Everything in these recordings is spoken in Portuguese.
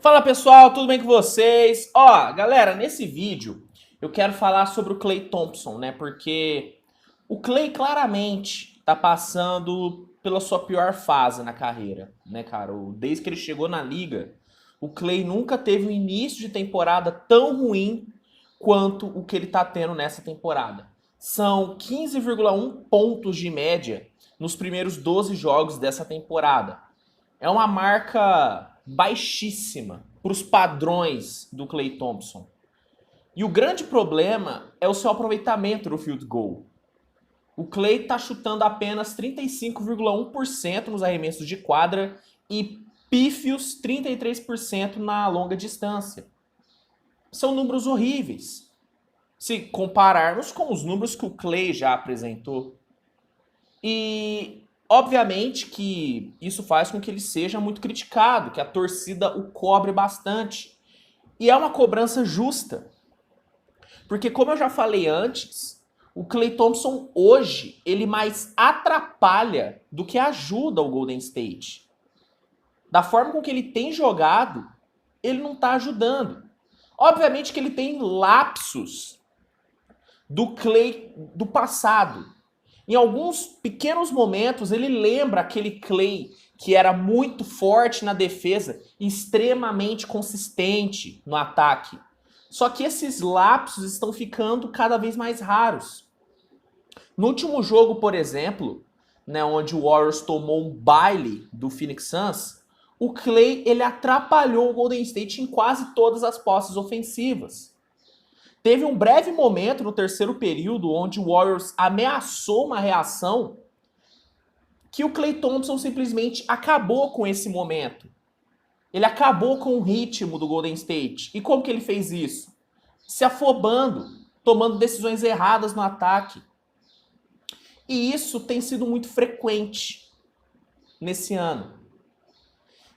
Fala pessoal, tudo bem com vocês? Ó, galera, nesse vídeo eu quero falar sobre o Klay Thompson, né? Porque o Klay claramente tá passando pela sua pior fase na carreira, né, cara? Desde que ele chegou na liga, o Klay nunca teve um início de temporada tão ruim quanto o que ele tá tendo nessa temporada. São 15,1 pontos de média nos primeiros 12 jogos dessa temporada. É uma marca baixíssima para os padrões do Klay Thompson. E o grande problema é o seu aproveitamento no field goal. O Klay está chutando apenas 35,1% nos arremessos de quadra e pífios 33% na longa distância. São números horríveis, se compararmos com os números que o Klay já apresentou. E obviamente que isso faz com que ele seja muito criticado, que a torcida o cobre bastante. E é uma cobrança justa. Porque como eu já falei antes, o Klay Thompson hoje, ele mais atrapalha do que ajuda o Golden State. Da forma com que ele tem jogado, ele não está ajudando. Obviamente que ele tem lapsos do Klay do passado. Em alguns pequenos momentos, ele lembra aquele Klay que era muito forte na defesa e extremamente consistente no ataque. Só que esses lapsos estão ficando cada vez mais raros. No último jogo, por exemplo, né, onde o Warriors tomou um baile do Phoenix Suns, o Klay ele atrapalhou o Golden State em quase todas as posses ofensivas. Teve um breve momento no terceiro período onde o Warriors ameaçou uma reação que o Klay Thompson simplesmente acabou com esse momento. Ele acabou com o ritmo do Golden State. E como que ele fez isso? Se afobando, tomando decisões erradas no ataque. E isso tem sido muito frequente nesse ano.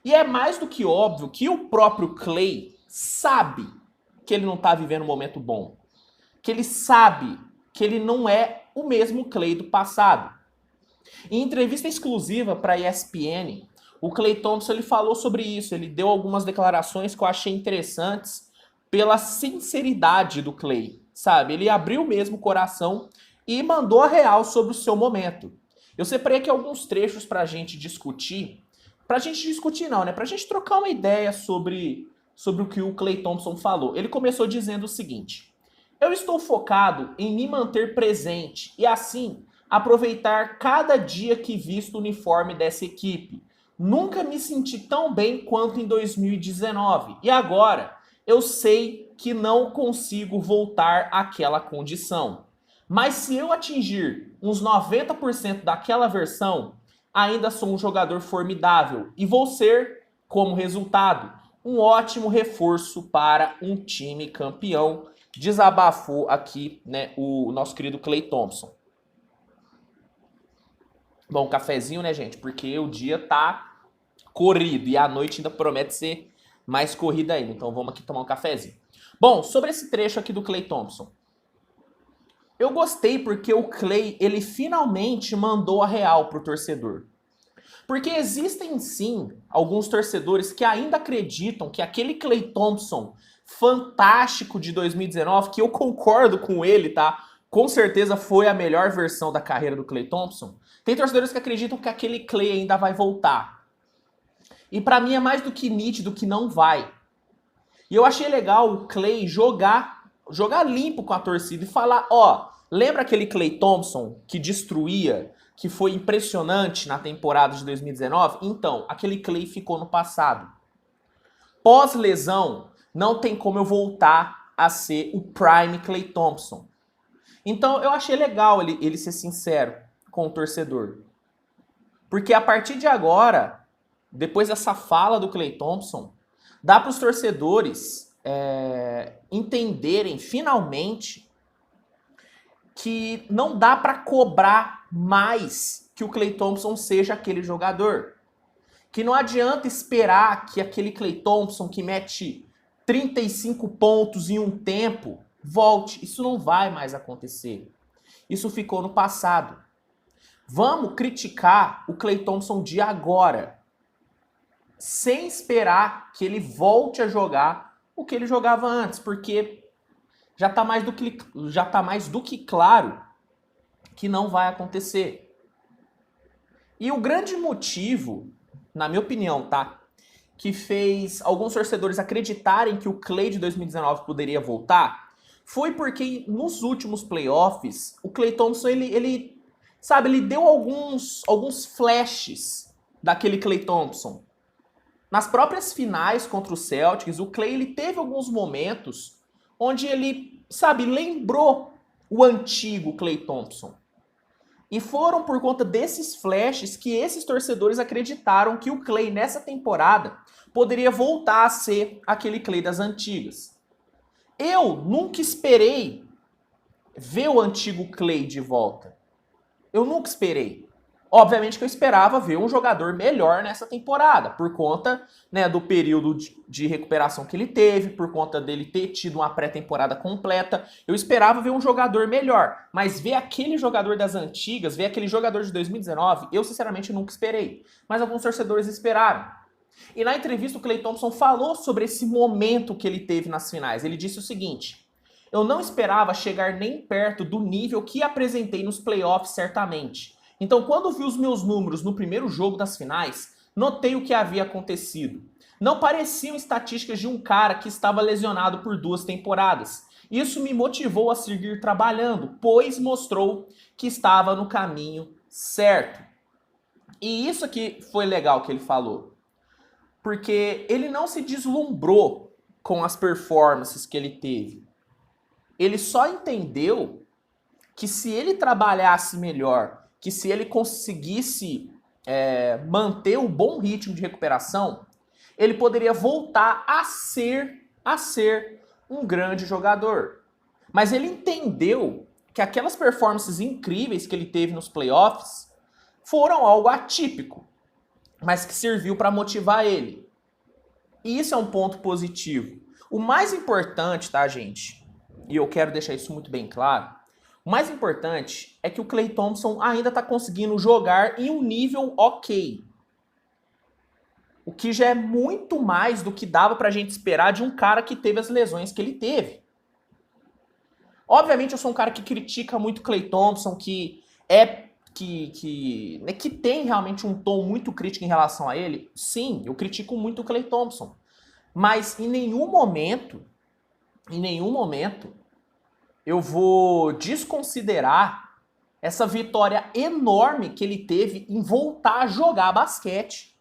E é mais do que óbvio que o próprio Klay sabe que ele não está vivendo um momento bom. Que ele sabe que ele não é o mesmo Klay do passado. Em entrevista exclusiva para a ESPN, o Klay Thompson ele falou sobre isso. Ele deu algumas declarações que eu achei interessantes pela sinceridade do Klay, sabe? Ele abriu mesmo o coração e mandou a real sobre o seu momento. Eu separei aqui alguns trechos para a gente discutir. Para a gente discutir não, né? Para a gente trocar uma ideia sobre o que o Klay Thompson falou. Ele começou dizendo o seguinte: eu estou focado em me manter presente e assim aproveitar cada dia que visto o uniforme dessa equipe. Nunca me senti tão bem quanto em 2019 e agora eu sei que não consigo voltar àquela condição. Mas se eu atingir uns 90% daquela versão, ainda sou um jogador formidável e vou ser, como resultado, um ótimo reforço para um time campeão. Desabafou aqui, né, o nosso querido Klay Thompson. Bom, cafezinho, né, gente? Porque o dia tá corrido e a noite ainda promete ser mais corrida ainda. Então vamos aqui tomar um cafezinho. Bom, sobre esse trecho aqui do Klay Thompson. Eu gostei porque o Klay, ele finalmente mandou a real pro torcedor. Porque existem sim alguns torcedores que ainda acreditam que aquele Klay Thompson fantástico de 2019, que eu concordo com ele, tá? Com certeza foi a melhor versão da carreira do Klay Thompson. Tem torcedores que acreditam que aquele Klay ainda vai voltar. E pra mim é mais do que nítido que não vai. E eu achei legal o Klay jogar limpo com a torcida e falar, ó, lembra aquele Klay Thompson que destruía, que foi impressionante na temporada de 2019? Então, aquele Klay ficou no passado. Pós-lesão, não tem como eu voltar a ser o prime Klay Thompson. Então, eu achei legal ele ser sincero com o torcedor. Porque a partir de agora, depois dessa fala do Klay Thompson, dá para os torcedores entenderem finalmente que não dá para cobrar mais que o Klay Thompson seja aquele jogador. Que não adianta esperar que aquele Klay Thompson que mete 35 pontos em um tempo volte. Isso não vai mais acontecer. Isso ficou no passado. Vamos criticar o Klay Thompson de agora. sem esperar que ele volte a jogar o que ele jogava antes, porque já está mais do que claro que não vai acontecer. E o grande motivo, na minha opinião, tá, que fez alguns torcedores acreditarem que o Klay de 2019 poderia voltar, foi porque nos últimos playoffs, o Klay Thompson, ele deu alguns flashes daquele Klay Thompson. Nas próprias finais contra o Celtics, o Klay ele teve alguns momentos onde ele, lembrou o antigo Klay Thompson. E foram por conta desses flashes que esses torcedores acreditaram que o Klay nessa temporada poderia voltar a ser aquele Klay das antigas. Eu nunca esperei ver o antigo Klay de volta. Eu nunca esperei. Obviamente que eu esperava ver um jogador melhor nessa temporada, por conta, né, do período de recuperação que ele teve, por conta dele ter tido uma pré-temporada completa. Eu esperava ver um jogador melhor, mas ver aquele jogador das antigas, ver aquele jogador de 2019, eu sinceramente nunca esperei. Mas alguns torcedores esperaram. E na entrevista o Klay Thompson falou sobre esse momento que ele teve nas finais. Ele disse o seguinte: eu não esperava chegar nem perto do nível que apresentei nos playoffs certamente. Então, quando vi os meus números no primeiro jogo das finais, notei o que havia acontecido. Não pareciam estatísticas de um cara que estava lesionado por 2 temporadas. Isso me motivou a seguir trabalhando, pois mostrou que estava no caminho certo. E isso aqui foi legal que ele falou, porque ele não se deslumbrou com as performances que ele teve. Ele só entendeu que se ele trabalhasse melhor, que se ele conseguisse manter um bom ritmo de recuperação, ele poderia voltar a ser um grande jogador. Mas ele entendeu que aquelas performances incríveis que ele teve nos playoffs foram algo atípico, mas que serviu para motivar ele. E isso é um ponto positivo. O mais importante, tá, gente? E eu quero deixar isso muito bem claro. O mais importante é que o Klay Thompson ainda está conseguindo jogar em um nível ok. O que já é muito mais do que dava pra gente esperar de um cara que teve as lesões que ele teve. Obviamente eu sou um cara que critica muito o Klay Thompson, que tem realmente um tom muito crítico em relação a ele. Sim, eu critico muito o Klay Thompson. Mas em nenhum momento, eu vou desconsiderar essa vitória enorme que ele teve em voltar a jogar basquete.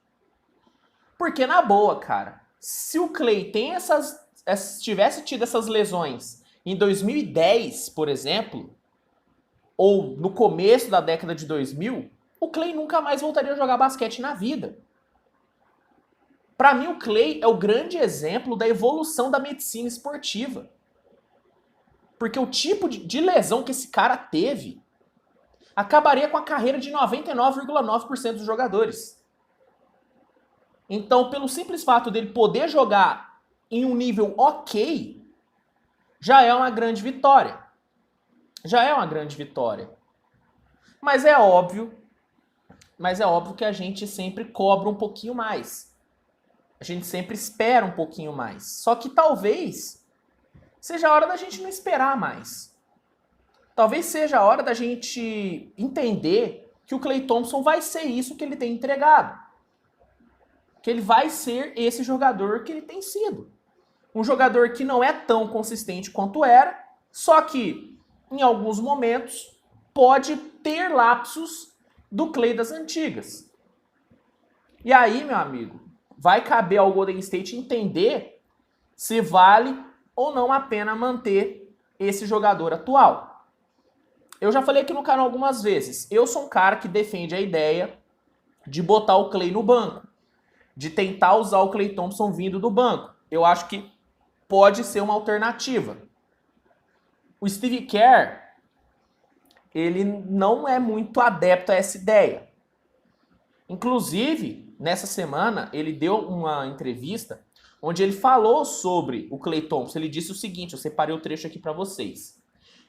Porque, na boa, cara, se o Klay tivesse tido essas lesões em 2010, por exemplo, ou no começo da década de 2000, o Klay nunca mais voltaria a jogar basquete na vida. Para mim, o Klay é o grande exemplo da evolução da medicina esportiva. Porque o tipo de lesão que esse cara teve acabaria com a carreira de 99,9% dos jogadores. Então, pelo simples fato dele poder jogar em um nível ok, já é uma grande vitória. Mas é óbvio que a gente sempre cobra um pouquinho mais. A gente sempre espera um pouquinho mais. Só que talvez seja a hora da gente não esperar mais. Talvez seja a hora da gente entender que o Klay Thompson vai ser isso que ele tem entregado. Que ele vai ser esse jogador que ele tem sido. Um jogador que não é tão consistente quanto era, só que em alguns momentos pode ter lapsos do Klay das antigas. E aí, meu amigo, vai caber ao Golden State entender se vale ou não a pena manter esse jogador atual. Eu já falei aqui no canal algumas vezes, eu sou um cara que defende a ideia de botar o Klay no banco, de tentar usar o Klay Thompson vindo do banco. Eu acho que pode ser uma alternativa. O Steve Kerr, ele não é muito adepto a essa ideia. Inclusive, nessa semana, ele deu uma entrevista onde ele falou sobre o Klay Thompson. Ele disse o seguinte, eu separei o trecho aqui para vocês.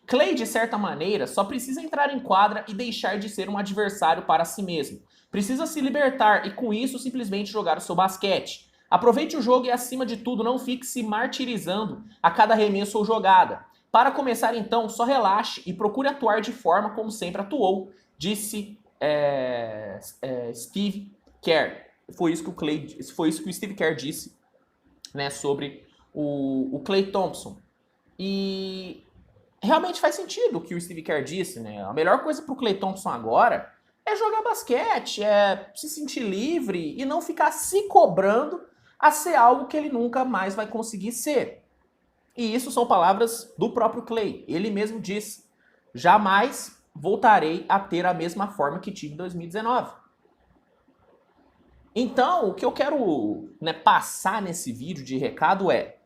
Klay, de certa maneira, só precisa entrar em quadra e deixar de ser um adversário para si mesmo. Precisa se libertar e com isso simplesmente jogar o seu basquete. Aproveite o jogo e acima de tudo não fique se martirizando a cada arremesso ou jogada. Para começar então, só relaxe e procure atuar de forma como sempre atuou, disse Steve Kerr. Foi isso que o Steve Kerr disse, né, sobre o Klay Thompson. E realmente faz sentido o que o Steve Kerr disse, né? A melhor coisa pro Klay Thompson agora é jogar basquete, é se sentir livre e não ficar se cobrando a ser algo que ele nunca mais vai conseguir ser. E isso são palavras do próprio Klay. Ele mesmo disse: jamais voltarei a ter a mesma forma que tive em 2019. Então, o que eu quero, né, passar nesse vídeo de recado é: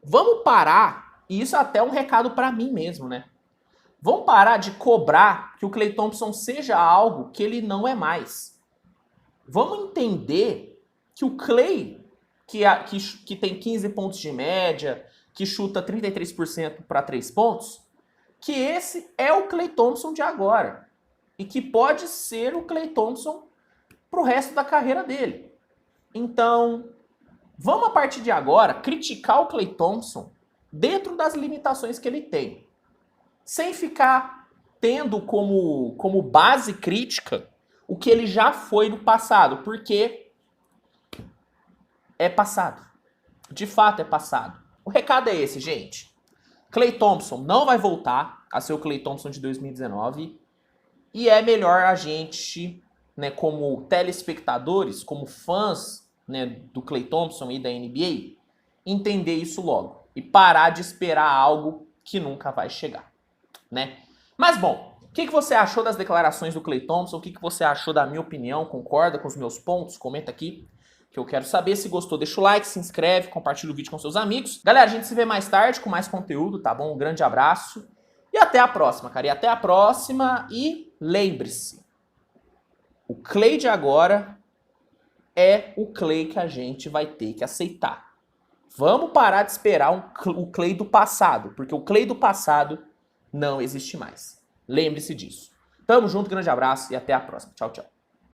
vamos parar, e isso é até um recado para mim mesmo, né? Vamos parar de cobrar que o Klay Thompson seja algo que ele não é mais. Vamos entender que o Klay, que tem 15 pontos de média, que chuta 33% para 3 pontos, que esse é o Klay Thompson de agora. E que pode ser o Klay Thompson pro resto da carreira dele. Então, vamos a partir de agora criticar o Klay Thompson dentro das limitações que ele tem. Sem ficar tendo como base crítica o que ele já foi no passado. Porque é passado. De fato é passado. O recado é esse, gente. Klay Thompson não vai voltar a ser o Klay Thompson de 2019. E é melhor a gente, né, como telespectadores, como fãs, né, do Klay Thompson e da NBA, entender isso logo. E parar de esperar algo que nunca vai chegar, né? Mas bom, o que você achou das declarações do Klay Thompson? O que você achou da minha opinião? Concorda com os meus pontos? Comenta aqui, que eu quero saber. Se gostou, deixa o like, se inscreve, compartilha o vídeo com seus amigos. Galera, a gente se vê mais tarde com mais conteúdo, tá bom? Um grande abraço e até a próxima, cara. E até a próxima. E lembre-se, o Klay de agora é o Klay que a gente vai ter que aceitar. Vamos parar de esperar o Klay do passado, porque o Klay do passado não existe mais. Lembre-se disso. Tamo junto, grande abraço e até a próxima. Tchau, tchau.